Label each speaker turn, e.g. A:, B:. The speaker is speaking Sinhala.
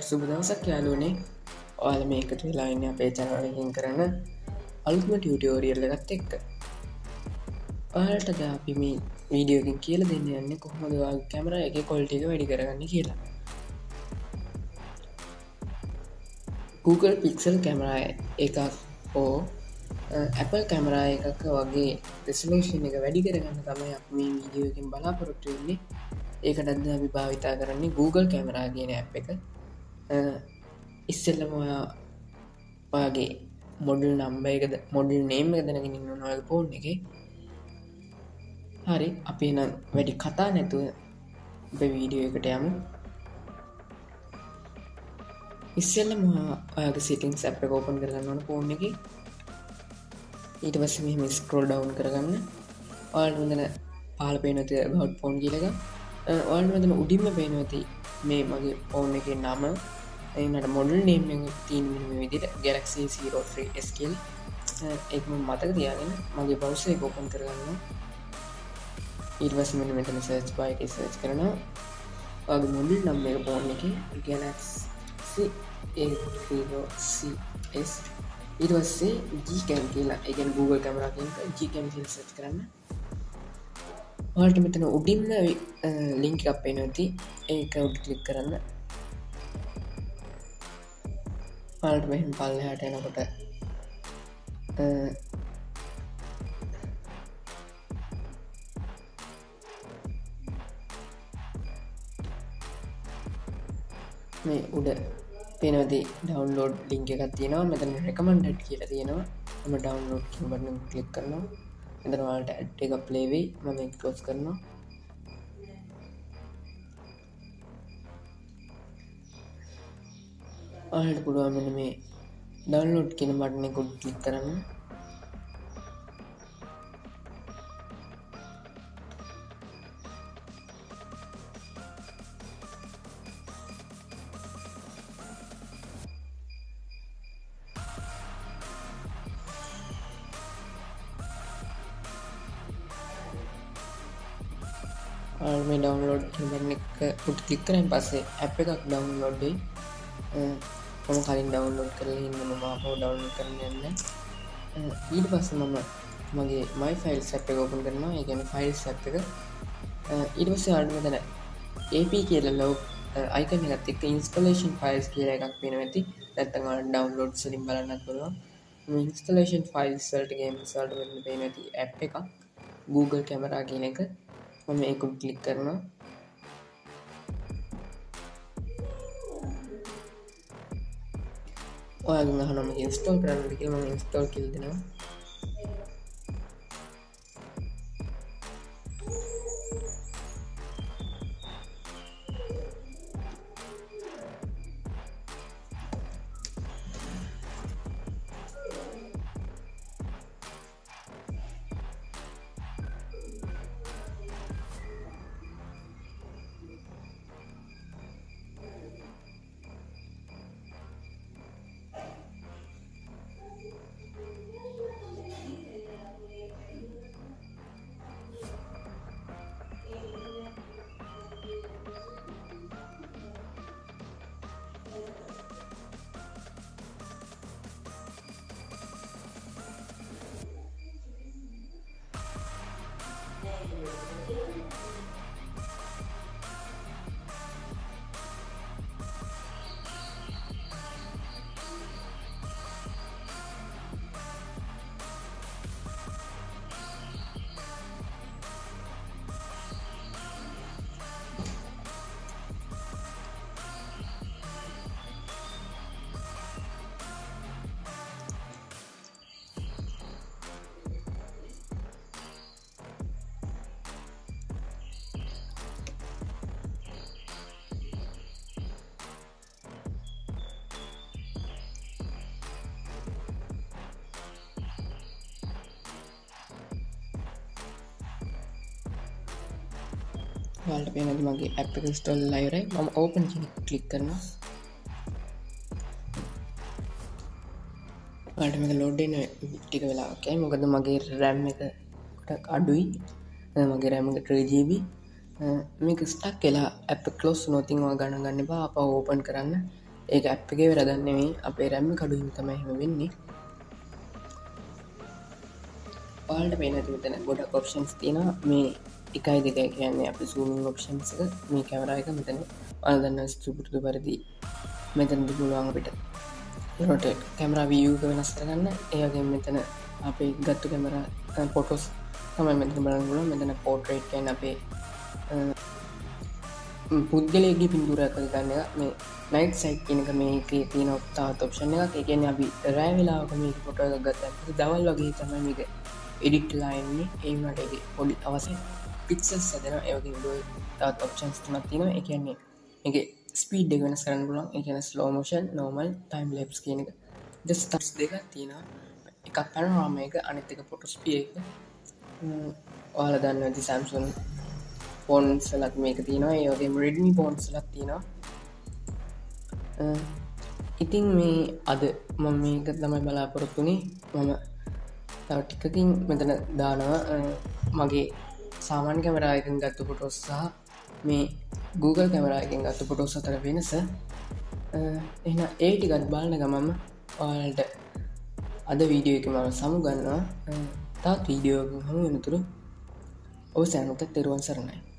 A: සුබ දවසක් යාළුවනේ. ඔයාලා මේ එකතු වෙලා ඉන්නේ අපේ channel එකකින් කරන අලුත්ම ටියුටෝරියල් එකත් එක්ක. ඔයාලට දැන් අපි මේ වීඩියෝ එකකින් කියලා දෙන්න යන්නේ කොහොමද ඔයාගේ කැමරා එකේ quality එක වැඩි කරගන්නේ කියලා. Google Pixel කැමරා එකක් හෝ Apple කැමරා එකක වගේ resolution එක වැඩි කරගන්න තමයි අපි මේ වීඩියෝ එකෙන් බලාපොරොත්තු වෙන්නේ. ඒකටත් අපි භාවිතා කරන්නේ Google කැමරා කියන app එක. ඉස්සෙල්ලම ඔයාගේ මොඩල් නම්බර් එකද මොඩල් නේම් එක දැනගෙන ඉන්න ඕන ඔයාගේ ෆෝන් එකේ. හරි, අපි නම් වැඩි කතා නැතුව අපේ වීඩියෝ එකට යමු. ඉස්සෙල්ලම ඔයාගේ settings app එක open කරගන්න ඕන ෆෝන් එකේ. ඊට පස්සේ මෙහෙම scroll down කරගන්න. ඔයාලට මෙතන පහළ පේන තියෙ about phone කියලා එකක්. ඔයාලට මෙතන උඩින්ම පේනවා ඇති මේ මගේ ෆෝන් එකේ නම. එන්නට මොඩල් නේම් එක තියෙන මේ විදිහට Galaxy 03s කියලා. ඒක මම මතක තියාගෙන මගේ browser එක open කරගන්නවා. ඊට පස්සේ මෙන්න මෙතන search bar එකේ search කරනවා. ඔයාගේ මොඩල් නම් එක ෆෝන් එකේ Galaxy A03s. ඊට පස්සේ gcam කියලා, ඒ කියන්නේ Google කැමරා කියන gcam කියලා search කරන්න. ඔයාලට මෙතන උඩින්ම link එකක් පේනවා ඇති. ඒක උඩ click කරන්න. ඔයාලට මෙහෙම පල්ලෙහාට යනකොට මේ උඩ පේනවාදී ඩවුන්ලෝඩ් ලින්ක් එකක් තියෙනවා. මෙතන recommended කියලා තියෙනවා. මම ඩවුන්ලෝඩ් කියන බටන් එක ක්ලික් කරනවා. මෙතන ඔයාලට ඇඩ් එක ප්ලේ වෙයි. මම ඒක ක්ලෝස් කරනවා. ඔයාලට පුළුවන් මෙන්න මේ ඩවුන්ලෝඩ් කියන බටන් එක උඩ ක්ලික් කරන්න. මේ ඩවුන්ලෝඩ් කියන බටන් එක උඩ ක්ලික් කරාන් පස්සේ ඇප් එකක් ඩවුන්ලෝඩ් වෙයි. මම කලින් ඩවුන්ලෝඩ් කරලා ඉන්න මම ආපහු ඩවුන්ලෝඩ් කරන්න යන්නේ. ඊට පස්සේ මම මගේ my files app එක open කරනවා. ඒ කියන්නේ files app එක. ඊට පස්සේ ආන්න මෙතන AP කියලා ලොග් icon එකත් එක්ක installation files කියලා එකක් පේනවා ඇති. නැත්නම් ඔයාලා downloads වලින් බලන්නත් පුළුවන්. මේ installation files වලට games වලට මෙතන පේනවා ඇති app එකක් Google camera කියන එක. මම ඒක උඩ ක්ලික් කරනවා. ඔයාගෙන් අහනවා මේක ඉන්ස්ටෝල් කරන්නද කියලා. මම ඉන්ස්ටෝල් කියලා දෙනවා. ඔයාලට පේනවාද මගේ app එක install වෙලා ඉවරයි. මම open කියන එක ක්ලික් කරනවා. ඔයාලට මේක load වෙන ටික වෙලාවක් යයි. මොකද මගේ RAM එක අඩුයි. මගේ RAM එක 3GB. මේක ස්ටක් කියලා ඇප් ක්ලෝස් නොතින් ගණන් ගන්න එපා අප ඕපන් කරන්න ඒක ඇප් එකේ වැරදක් නෙමෙයි අපේ RAM කඩුවෙන් තමයි එහෙම වෙන්නේ ඔයාලට පේන ඇති මෙතන ගොඩක් ඔප්ෂන්ස් තියෙනවා මේ 1 2 කියන්නේ අපේ zooming options එක මේ කැමරා එක මෙතන ඔයාලා දන්නා සුපුරුදු පරිදි මෙතනදී පුළුවන් අපිට rotate කැමරා view එක වෙනස් කරගන්න ඒ වගේම මෙතන අපේ ගත්තු කැමරා ෆොටෝස් තමයි මෙතන බලන්න පුළුවන් මෙතන portrait කියන අපේ පුද්ගලයෙක්ගේ පින්තූරයක් ගන්න එක මේ night sight කියන එක මේකේ තියෙන තවත් ඔප්ෂන් එකක් ඒ කියන්නේ අපි රෑ වෙලාවක මේක ෆොටෝ එකක් ගත්තා දවල් වගේ තමයි මේක එඩිට් වෙලා එන්නේ ඒ වුණාට ඒකේ පොඩි අවශ්‍ය පික්සල්ස් හදනවා ඒ වගේ තවත් ඔප්ෂන්ස් තුනක් තියෙනවා ඒ කියන්නේ මේකේ ස්පීඩ් එක වෙනස් කරන්න පුළුවන් ඒ කියන්නේ slow motion normal time lapse කියන එක just steps දෙකක් තියෙනවා එකක් panorama එක අනිත් එක photospear එක ඔයාලා දන්නවා ඉතින් Samsung ෆෝන්ස් වලත් මේක තියෙනවා ඒ වගේම Redmi ෆෝන්ස් වලත් තියෙනවා ඉතින් මේ අද මම මේක තමයි බලාපොරොත්තු වෙන්නේ මම තව ටිකකින් මෙතන දානවා මගේ සාමාන්‍ය කැමරා එකෙන් ගත්ත ෆොටෝස් සහ මේ Google කැමරා එකෙන් ගත්ත ෆොටෝස් අතර වෙනස එහෙනම් ඒ ටිකත් බලන ගමන්ම ඔයාලට අද වීඩියෝ එකේ මම සමුගන්නවා තවත් වීඩියෝ එකකින් හමු වෙනතුරු ඔබ සෑමට තෙරුවන් සරණයි